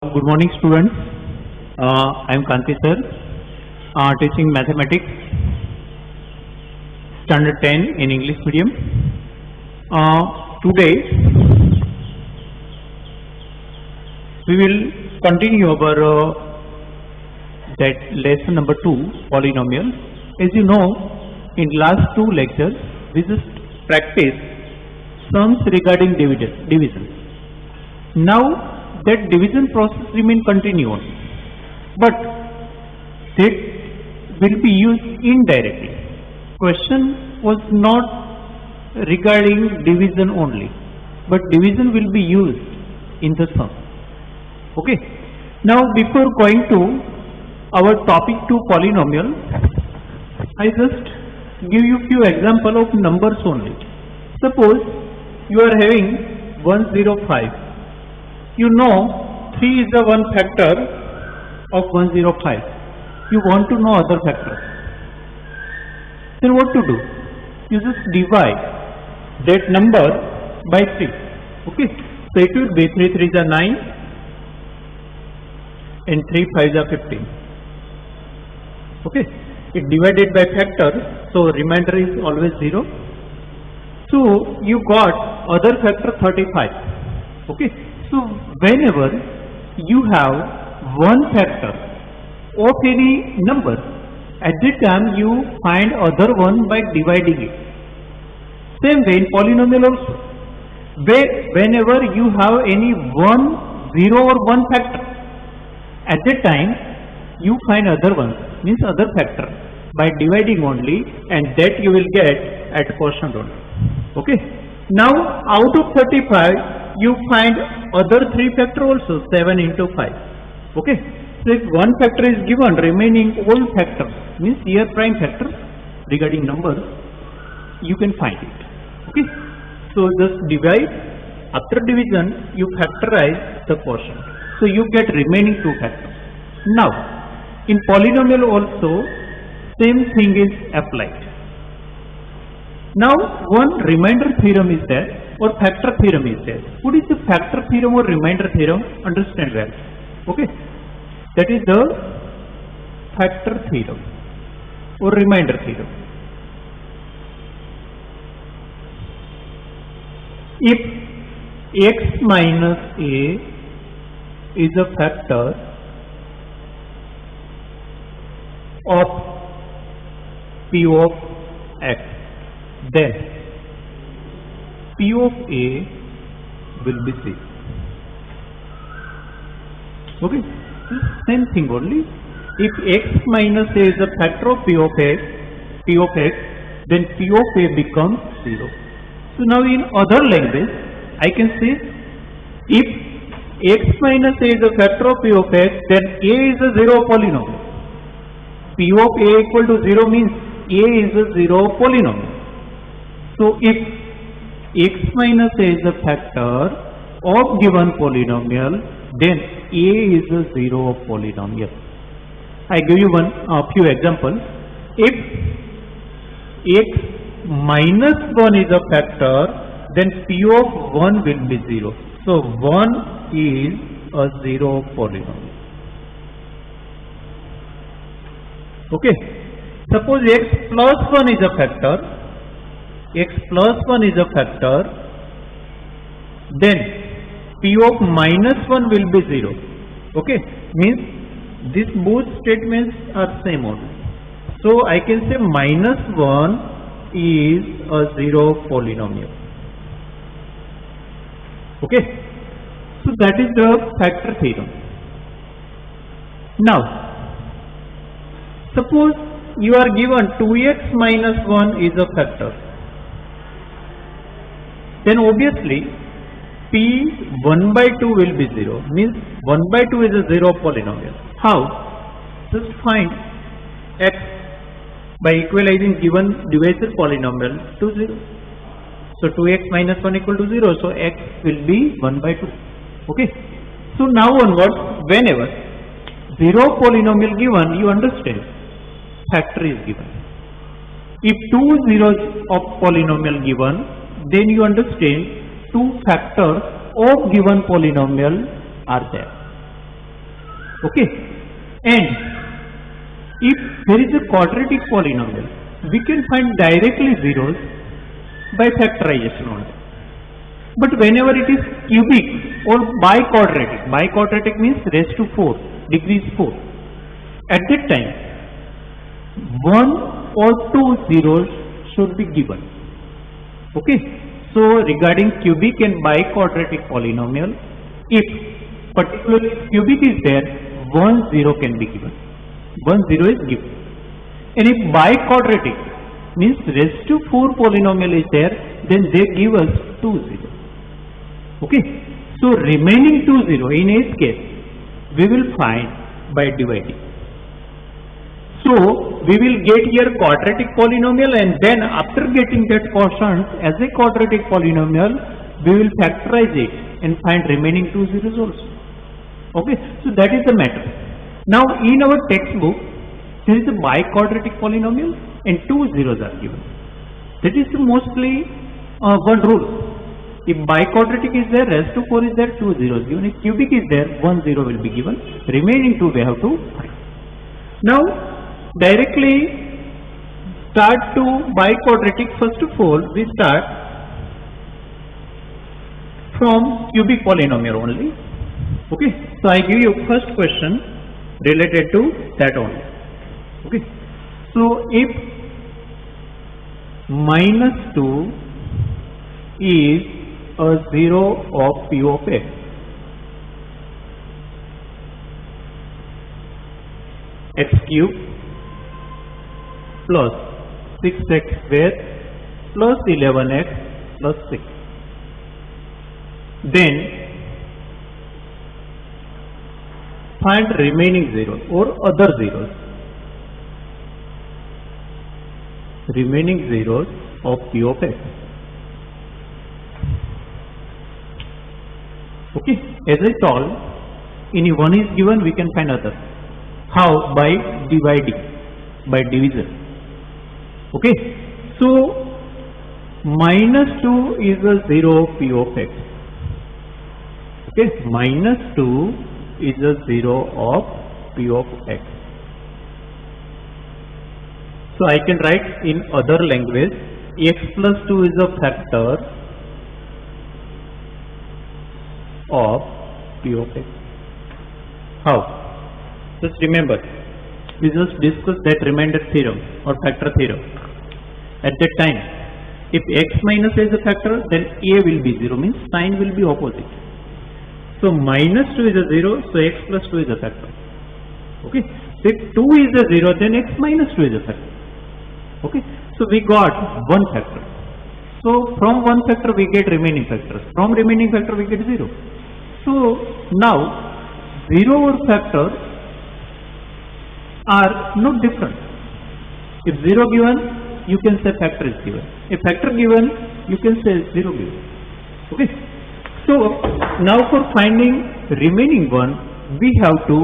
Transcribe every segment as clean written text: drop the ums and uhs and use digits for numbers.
Good morning, students. I am Kanti sir, teaching mathematics, standard 10 in English medium. Today we will continue our that lesson number 2, polynomial. As you know, in last 2 lectures we just practiced sums regarding division. Now that division process remain continuous, but that will be used indirectly. Question was not regarding division only, but division will be used in the sum. Okay. Now before going to our topic 2, polynomial, I just give you few example of numbers only. Suppose you are having 105. You know 3 is the one factor of 105. You want to know other factors. Then what to do? You just divide that number by 3. Okay. So it will be 3 3s are 9 and 3 5s are 15. Okay. It divided by factor, so remainder is always 0. So you got other factor 35. Okay. So whenever you have one factor of any number, at that time you find other one by dividing it. Same way in polynomial also. Whenever you have any 1, 0 or 1 factor, at that time you find other one, means other factor, by dividing only, and that you will get at quotient only. Okay. Now out of 35 you find other 3 factor also, 7 into 5. Okay. So if one factor is given, remaining all factors, means here prime factors regarding numbers, you can find it. Okay. So just divide. After division you factorize the quotient, so you get remaining 2 factors. Now in polynomial also same thing is applied. Now one remainder theorem is there, or factor theorem is there. What is the factor theorem or remainder theorem? Understand well. Okay. That is the factor theorem or remainder theorem. If x minus a is a factor of p of x, then p of a will be c. Okay. Same thing only. If x minus a is a factor of p of x, then p of a becomes 0. So now in other language I can say, if x minus a is a factor of p of x, then a is a 0 polynomial. P of a equal to 0 means a is a 0 polynomial. So if x minus a is a factor of given polynomial, then a is a 0 polynomial. I give you a few examples. If x minus 1 is a factor, then p of 1 will be 0. So 1 is a 0 polynomial. Okay. Suppose x plus 1 is a factor, then p of minus 1 will be 0. Okay. Means these both statements are same only. So I can say minus 1 is a 0 polynomial. Okay. So that is the factor theorem. Now suppose you are given 2x minus 1 is a factor, then obviously p 1 by 2 will be 0, means 1 by 2 is a 0 polynomial. How? Just find x by equalizing given divisor polynomial to 0. So 2x minus 1 equal to 0, so x will be 1 by 2. Okay. So now onwards, whenever 0 polynomial given, you understand factor is given. If 2 zeros of polynomial given, then you understand 2 factors of given polynomial are there. Okay, and if there is a quadratic polynomial, we can find directly zeros by factorization only. But whenever it is cubic or biquadratic means raised to 4, degrees 4. At that time, 1 or 2 zeros should be given. Okay, so regarding cubic and biquadratic polynomial, if particularly cubic is there, 1 zero can be given. 1 zero is given. And if biquadratic means raised to 4 polynomial is there, then they give us 2 zeros. Okay, so remaining 2 zero in each case we will find by dividing. So we will get here quadratic polynomial, and then after getting that quotient as a quadratic polynomial, we will factorize it and find remaining 2 zeros also. Okay, so that is the matter. Now in our textbook there is a biquadratic polynomial and 2 zeros are given. That is mostly one rule. If biquadratic is there, raised to 4 is there, 2 zeros given. If cubic is there, 1 zero will be given. Remaining 2 we have to find. Now directly start to biquadratic. First of all, we start from cubic polynomial only. Okay, so I give you first question related to that only. Okay, so if -2 is a zero of P of x, x cube plus 6x square plus 11x plus 6, then find remaining zeros or other zeros, remaining zeros of P of x. Okay, as I told, any one is given, we can find other. How? By dividing, by division. Okay, so -2 is a zero of P of x. Okay, -2 is a zero of P of x. So I can write in other language, x plus 2 is a factor of P of x. How? Just remember, we just discussed that remainder theorem or factor theorem. At that time, if x minus a is a factor, then a will be 0, means sign will be opposite. So -2 is a 0, so x plus 2 is a factor. Okay, so if 2 is a 0, then x minus 2 is a factor. Okay, so we got one factor. So from one factor we get remaining factors. From remaining factor we get 0. So now 0 or factor are not different. If 0 given, you can say factor is given. If factor given, you can say 0 given. Okay. So now for finding remaining one, we have to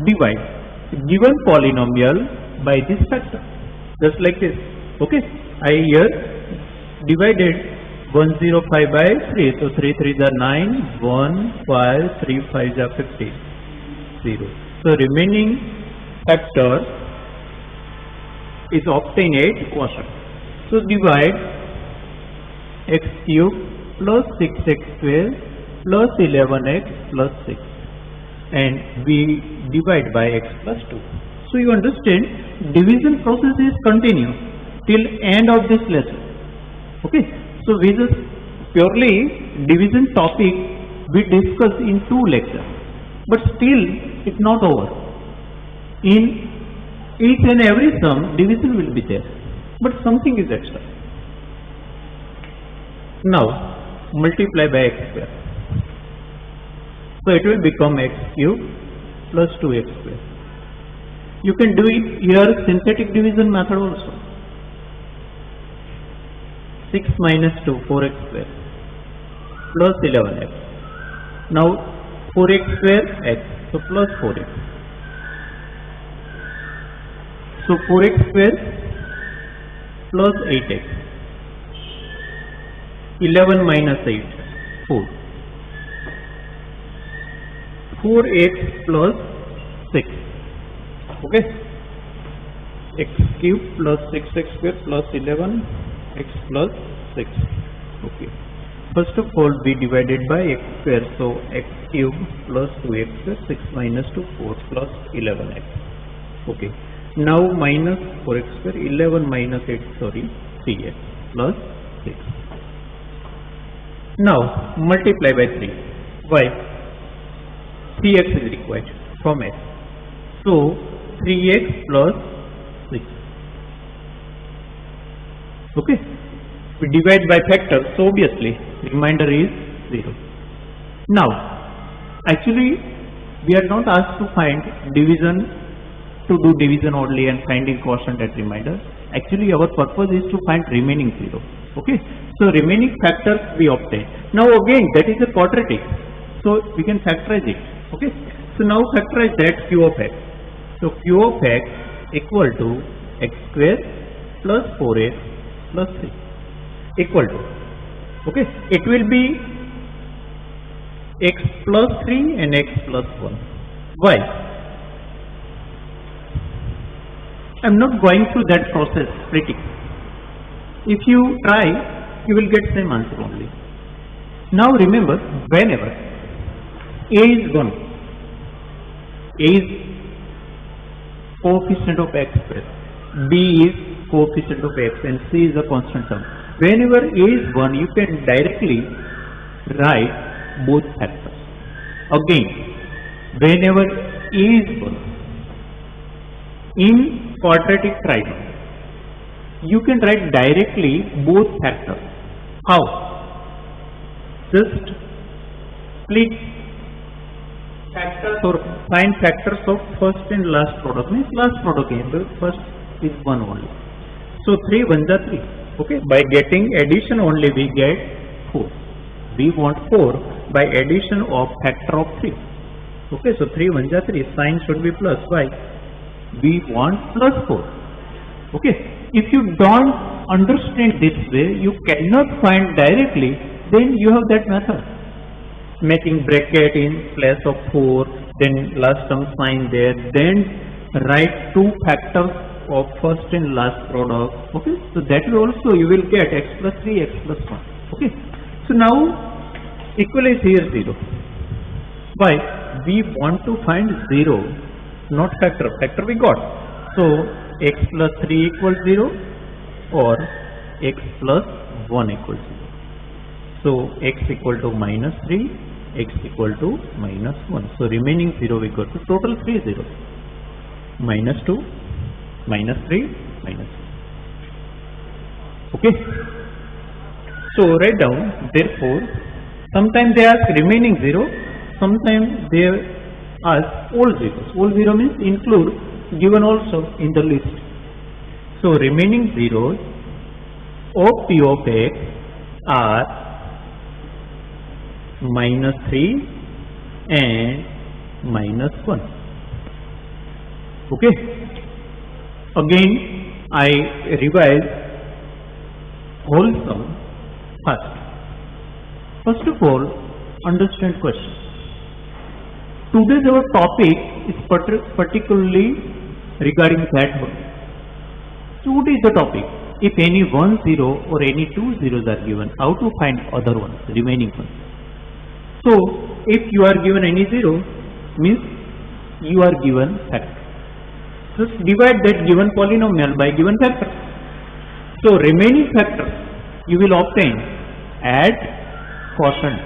divide given polynomial by this factor, just like this. Okay, I here divided 105 by 3, so 3 3s are 9, 1 5 3 5s are 15, 0. So remaining factor is obtained at quotient. So divide x cube plus 6x square plus 11x plus 6, and we divide by x plus 2. So you understand, division process is continuous till end of this lesson. Okay, so we just purely division topic we discuss in 2 lectures, but still it's not over. In each and every sum, division will be there, but something is extra. Now multiply by x square, so it will become x cube plus 2x square. You can do it here synthetic division method also. 6 minus 2, 4x square plus 11x. Now 4x square x, so plus 4x. So 4x square plus 8x. 11 minus 8, 4. 4x plus 6. Okay, x cube plus 6x square plus 11x plus 6. Okay, first of all we divided by x square, so x cube plus 2x square, 6 minus 2 4 plus 11x. Okay, now minus 4x square, 11 minus 8, sorry, 3x plus 6. Now multiply by 3. Why? 3x is required from x. So 3x plus 6. Okay, we divide by factors, so obviously remainder is 0. Now actually we are not asked to find division, to do division only and finding quotient at remainder. Actually our purpose is to find remaining 0. Okay, so remaining factors we obtain. Now again that is a quadratic, so we can factorize it. Okay, so now factorize that q of x. So q of x equal to x square plus 4x plus 3 equal to, okay, it will be x plus 3 and x plus 1. Why? I am not going through that process splitting. If you try, you will get same answer only. Now remember, whenever a is 1, a is coefficient of x square, b is coefficient of x, and c is a constant term. Whenever a is 1, you can directly write both factors. Again, whenever a is 1, in quadratic trinomial, you can write directly both factors. How? Just split factors or find factors of first and last product. Means last product again, the first is 1 only. So 3 1s are 3. Okay, by getting addition only we get 4. We want 4 by addition of factor of 3. Okay, so 3 1s are 3. Sign should be plus. Why? We want plus 4. Okay, if you don't understand this way, you cannot find directly, then you have that method. Making bracket in place of 4, then last term sign there, then write 2 factors of first and last product. Okay, so that way also you will get x plus 3, x plus 1. Okay, so now equalize here 0. Why? We want to find 0, not factor. Factor we got. So x plus 3 equals 0 or x plus 1 equals 0. So x equal to minus 3, x equal to minus 1. So remaining 0 we got. So total 3 zeros. Minus 2, minus 3, minus 1. Okay. So write down, therefore, sometimes they ask remaining 0, sometimes they ask all zeros. All 0 means include given also in the list. So remaining zeros of p of x are minus 3 and minus 1. Okay. Again I revise whole sum first. First of all, understand question. Today's our topic is particularly regarding that one. So what is the topic? If any 1 0 or any 2 zeros are given, how to find other ones, remaining ones? So if you are given any 0, means you are given factor. Just divide that given polynomial by given factor. So remaining factor you will obtain, add quotient,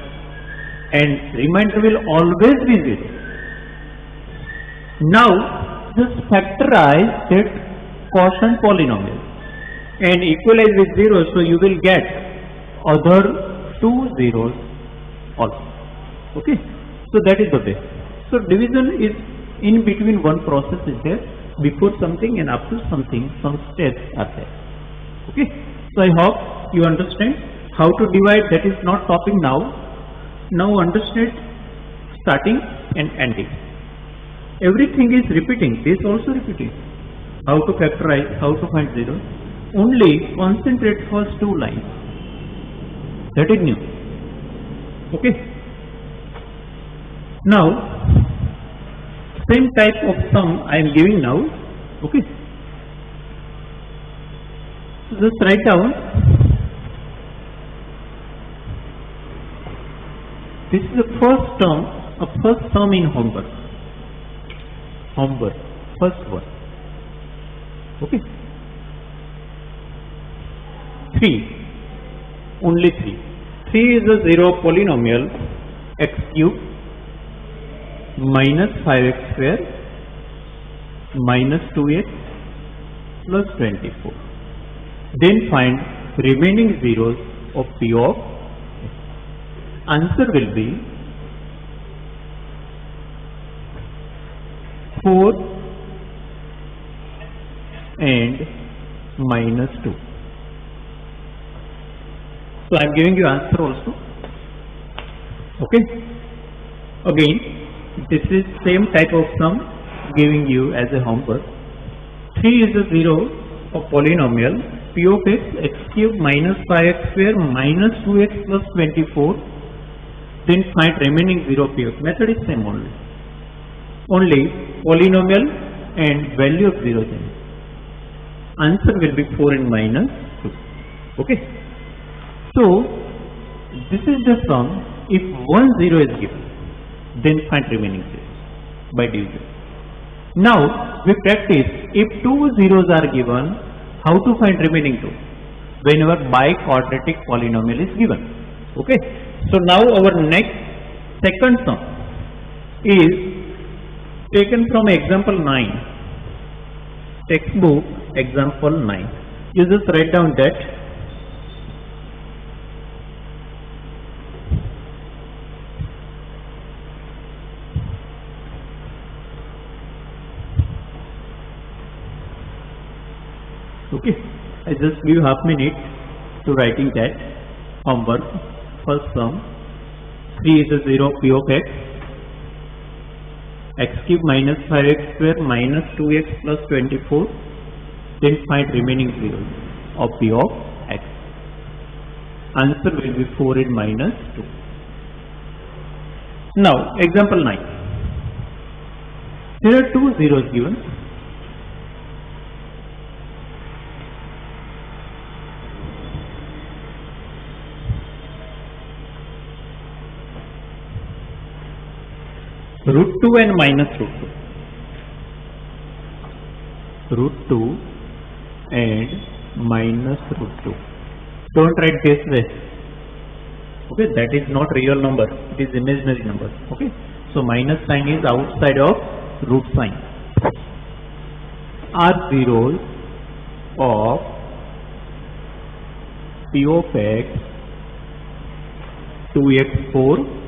and remainder will always be 0. Now just factorize that quotient polynomial and equalize with 0, so you will get other 2 zeros also. Okay, so that is the way. So division is in between, one process is there, before something and after something, some steps are there. Okay, so I hope you understand how to divide. That is not topic now. Now understand starting and ending. Everything is repeating, this also repeating. How to factorize, how to find zeros. Only concentrate first 2 lines. That is new. Okay. Now Same type of sum I am giving now. Okay. So just write down. This is the first term, first sum in homework. Homework, first one. Okay. 3, only 3. 3 is a zero polynomial x cube minus 5x square minus 2x plus 24. Then find remaining zeros of P of x. Answer will be 4 and minus 2. So I am giving you answer also. Okay. Again, this is same type of sum giving you as a homework. 3 is a zero of polynomial P of x, x cube minus 5x square minus 2x plus 24. Then find remaining zero P of. Method is same only. Only polynomial and value of zero change. Answer will be 4 and minus 2. Okay. So this is the sum. If one zero is given, then find remaining zeros by division. Now we practice if two zeros are given, how to find remaining two whenever biquadratic polynomial is given. Okay. So now our next second sum is taken from example 9, textbook example 9. You just write down that. Okay, I just give half minute to writing that homework. First sum, 3 is a zero P of x, x cube minus 5x square minus 2x plus 24. Then find remaining zeros of P of x. Answer will be 4 and minus 2. Now example 9. There are two zeros given. Root 2 and minus root 2. Root 2 and minus root 2. Don't write this way. Okay, that is not real number. It is imaginary number. Okay, so minus sign is outside of root sign. Are zeros of P of x 2x4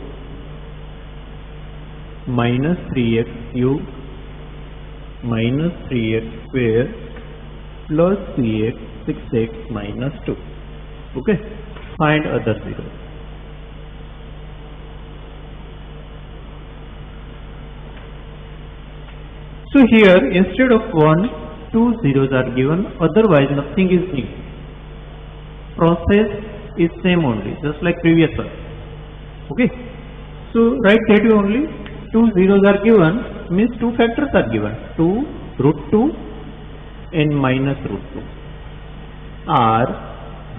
minus 3x cube minus 3x square plus 3x 6x minus 2. Okay, find other zeros. So here instead of 1, 2 zeros are given, otherwise nothing is new. Process is same only, just like previous one. Okay, so write that way only. 2 zeros are given, means 2 factors are given. 2 root 2 and minus root 2 are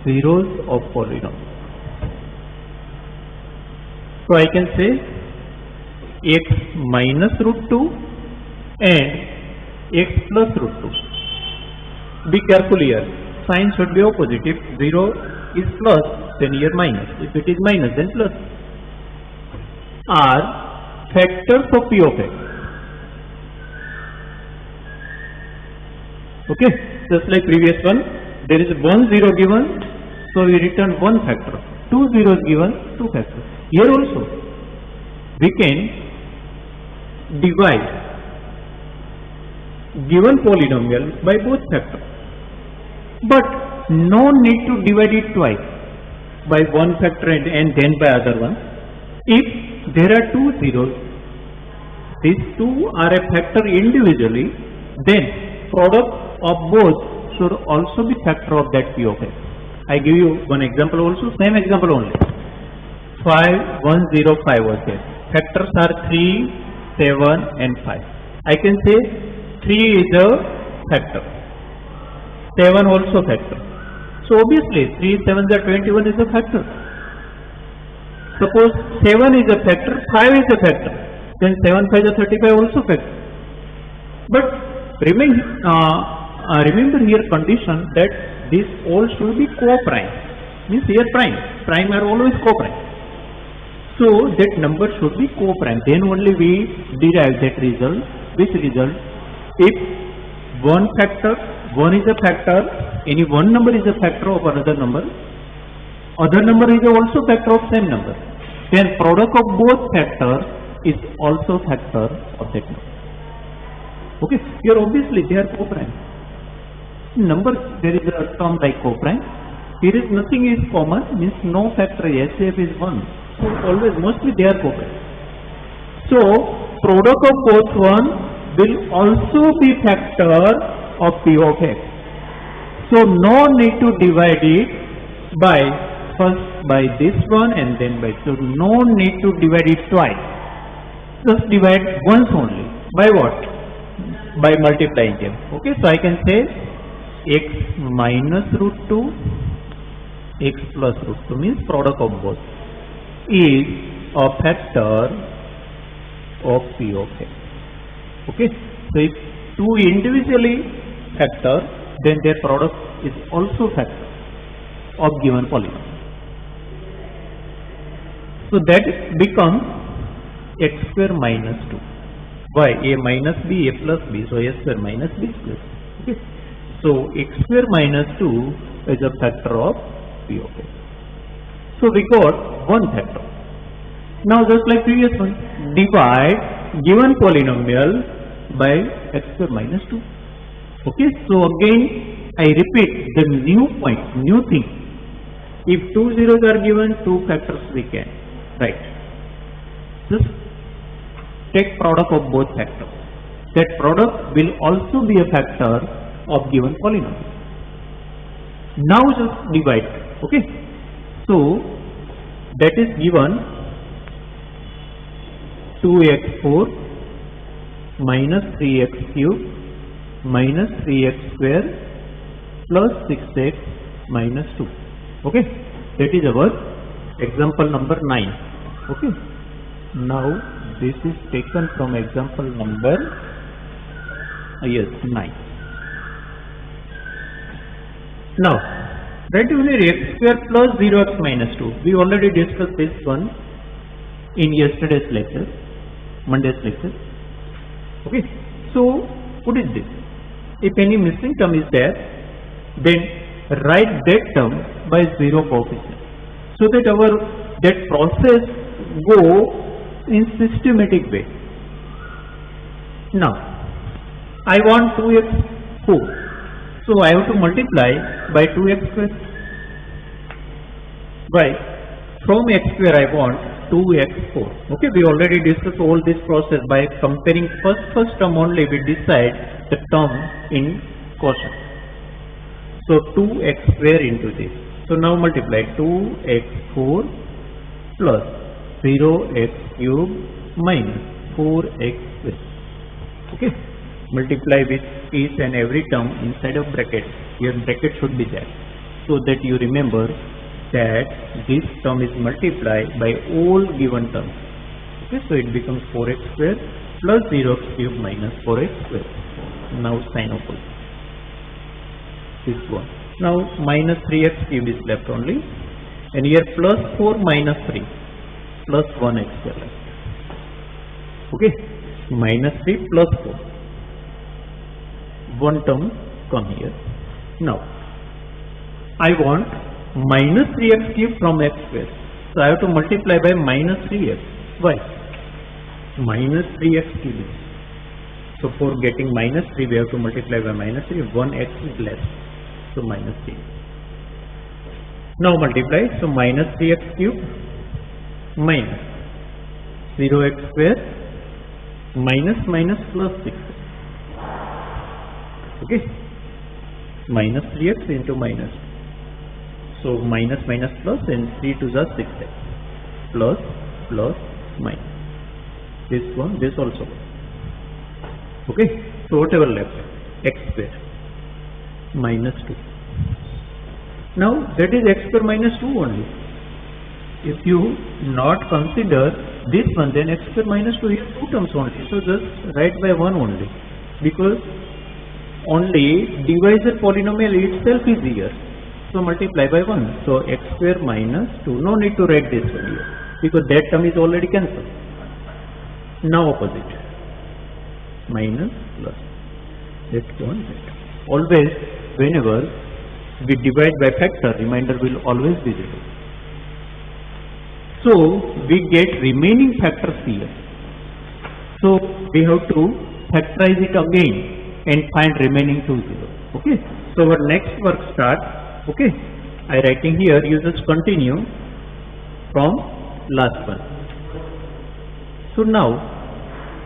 zeros of polynomial. So I can say x minus root 2 and x plus root 2. Be careful here. Sign should be opposite. If 0 is plus, then here minus. If it is minus, then plus. Are factors of P of x. Okay, just like previous one, there is 1 0 given, so we return 1 factor. 2 zeros given, 2 factors. Here also, we can divide given polynomial by both factors. But no need to divide it twice, by 1 factor and then by other one. If there are 2 zeros, these 2 are a factor individually, then product of both should also be factor of that P of x. I give you one example also, same example only. 5, 1, 0, 5 was there. Factors are 3, 7 and 5. I can say 3 is a factor, 7 also factor. So obviously 3 7s are 21 is a factor. Suppose 7 is a factor, 5 is a factor, then 7 5 is 35 also factor. But remember here condition that this all should be co-prime. Means here prime are always co-prime. So that number should be co-prime. Then only we derive that result. Which result? If one is a factor, any one number is a factor of another number is also factor of same number, then product of both factors is also factor of that number. Okay, here obviously they are co-prime. Numbers, there is a term like co-prime. Here is nothing is common, means no factor, HCF is 1. So always, mostly they are co-prime. So product of both one will also be factor of P of X. So no need to divide it by first by this one and then by, so no need to divide it twice. Just divide once only. By what? By multiplying them. Okay, so I can say x minus root 2, x plus root 2 means product of both is a factor of P of X. Okay, so if 2 individually factor, then their product is also factor of given polynomial. So that becomes x square minus 2. Why? A minus b, a plus b, so a square minus b square. Okay. So x square minus 2 is a factor of P of X. So we got one factor. Now just like previous one, divide given polynomial by x square minus 2. Okay, so again I repeat the new point, new thing. If 2 zeros are given, 2 factors we can write. Just take product of both factors. That product will also be a factor of given polynomial. Now just divide. Okay, so that is given 2x4 minus 3x cube minus 3x square plus 6x minus 2. Okay, that is our example number 9. Okay, now this is taken from example number 9. Now write here x square plus 0x minus 2. We already discussed this one in yesterday's lecture, Monday's lecture. Okay, so what is this? If any missing term is there, then write that term by 0 coefficient, so that that process go in systematic way. Now I want 2x4, so I have to multiply by 2x square. Why? From x square I want 2x4. Okay, we already discussed all this process by comparing first term only. We decide the term in quotient. So 2x square into this. So now multiply 2x4 plus 0x cube minus 4x square. Okay, multiply with each and every term inside of bracket. Your bracket should be there, so that you remember that this term is multiplied by all given terms. Okay, so it becomes 4x square plus 0x cube minus 4x square. Now sign off this one. Now minus 3x cube is left only, and here plus 4 minus 3 plus 1x square left. Okay, minus 3 plus 4. One term come here. Now I want minus 3x cube from x square. So I have to multiply by minus 3x. Why? Minus 3x cube. So for getting minus 3, we have to multiply by minus 3. 1x is less. So minus 3. Now multiply. So minus 3x cube minus 0x square minus minus plus 6. Okay. Minus 3x into minus. So minus minus plus, and 3 to the 6x plus plus minus. This one, this also. Okay, so whatever left, x square minus 2. Now that is x square minus 2 only. If you not consider this one, then x square minus 2 is 2 terms only. So just write by 1 only, because only divisor polynomial itself is here. So multiply by 1. So x square minus 2. No need to write this one here, because that term is already cancelled. Now opposite. Minus plus. That's one. Always whenever we divide by factor, remainder will always be 0. So we get remaining factors here. So we have to factorize it again and find remaining 2 zeros. Okay. So our next work starts. Okay. I writing here. You just continue from last one. So now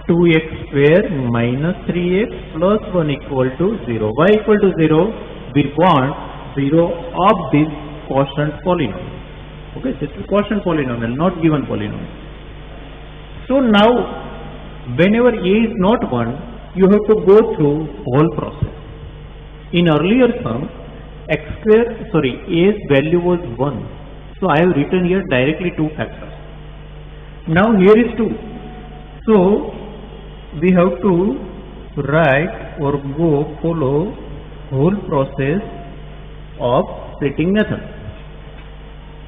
2x square minus 3x plus 1 equal to 0. Why equal to 0? We want 0 of this quotient polynomial. Okay, this is quotient polynomial, not given polynomial. So now, whenever a is not 1, you have to go through whole process. In earlier sum, a's value was 1. So I have written here directly 2 factors. Now here is 2. So we have to write or follow whole process of splitting method.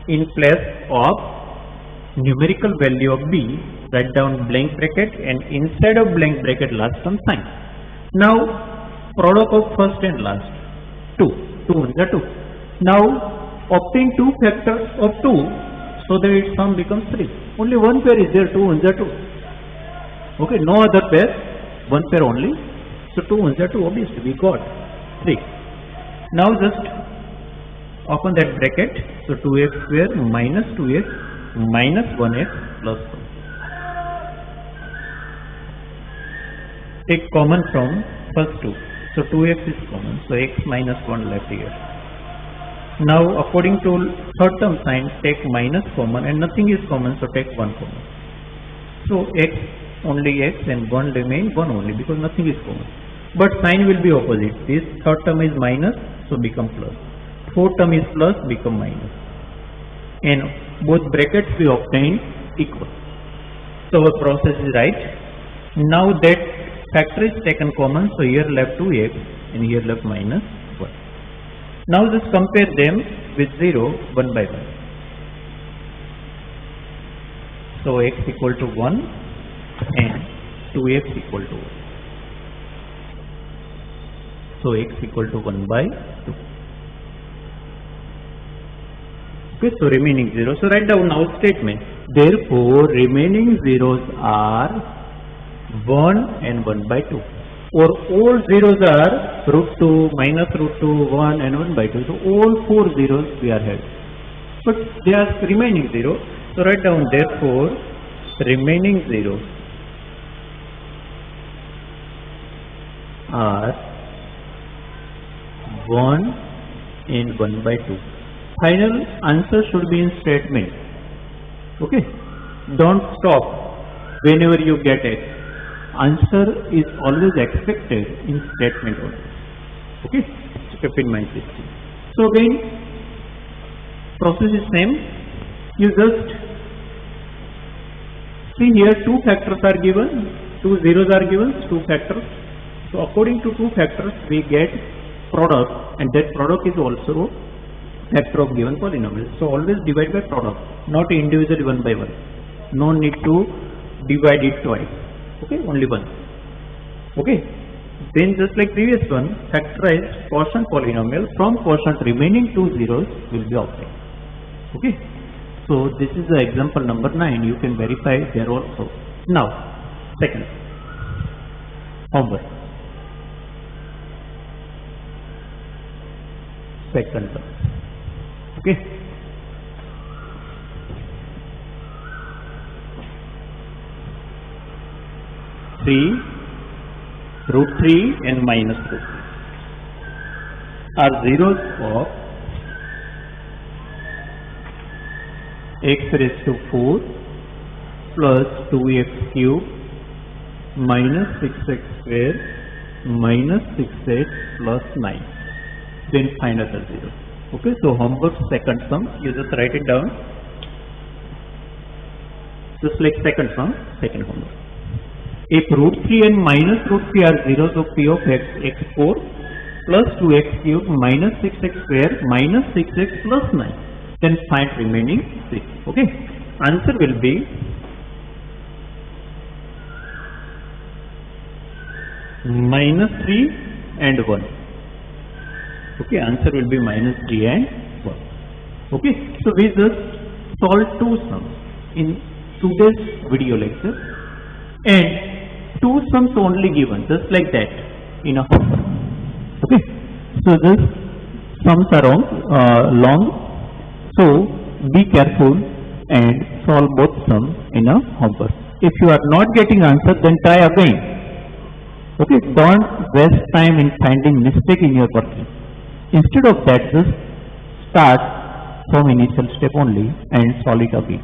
In place of numerical value of b, write down blank bracket, and inside of blank bracket last term sign. Now product of first and last, 2 1 is 2. Now obtain 2 factors of 2, so that its sum becomes 3. Only one pair is there, 2 1 is 2. Okay, no other pair, one pair only. So 2 1 is 2, obviously we got 3. Now just open that bracket. So 2x square minus 2x minus 1x plus 1. Take common from first 2. So 2x is common. So x minus 1 left here. Now according to third term sign, take minus common, and nothing is common, so take 1 common. So x, only x, and 1 remain 1 only, because nothing is common. But sign will be opposite. This third term is minus, so become plus. Fourth term is plus, become minus. And both brackets we obtain equal. So our process is right. Now that factor is taken common, so here left 2x and here left minus 1. Now just compare them with 0 one by one. So x equal to 1 and 2x equal to 1. So x equal to 1 by 2. Okay, so remaining 0. So write down now statement. Therefore, remaining zeros are 1 and 1 by 2. Or all zeros are root 2, minus root 2, 1 and 1 by 2. So all 4 zeros we are having. But they are remaining 0. So write down therefore remaining zeros are 1 and 1 by 2. Final answer should be in statement. Okay, don't stop whenever you get x. Answer is always expected in statement only. Okay, keep in mind this thing. So again, process is same. You just see here 2 factors are given, 2 zeros are given, 2 factors. So according to 2 factors we get product, and that product is also factor of given polynomial. So always divide by product, not individually 1 by 1. No need to divide it twice. Okay, only 1. Okay, then just like previous one, factorize quotient polynomial. From quotient remaining 2 zeros will be obtained. Okay, so this is the example number 9. You can verify there also. Now second homework. Second term. Okay, root 3 and minus root 3 are zeros of x raised to 4 plus 2x cube minus 6x square minus 6x plus 9. Then find other zero. Okay, so homework second sum, you just write it down. Just like second sum, second homework. If root 3 and minus root 3 are 0, so p of x, x4 plus 2x cube minus 6x square minus 6x plus 9. Then find remaining 6. Okay, answer will be minus 3 and 1. Okay, answer will be minus 3 and 1. Okay, so we just solved two sums in today's video lecture, and two sums only given, just like that in a homework. Okay, so this sums are long, so be careful and solve both sums in a homework. If you are not getting answer, then try again. Okay, don't waste time in finding mistake in your working. Instead of that, just start from initial step only and solve it again.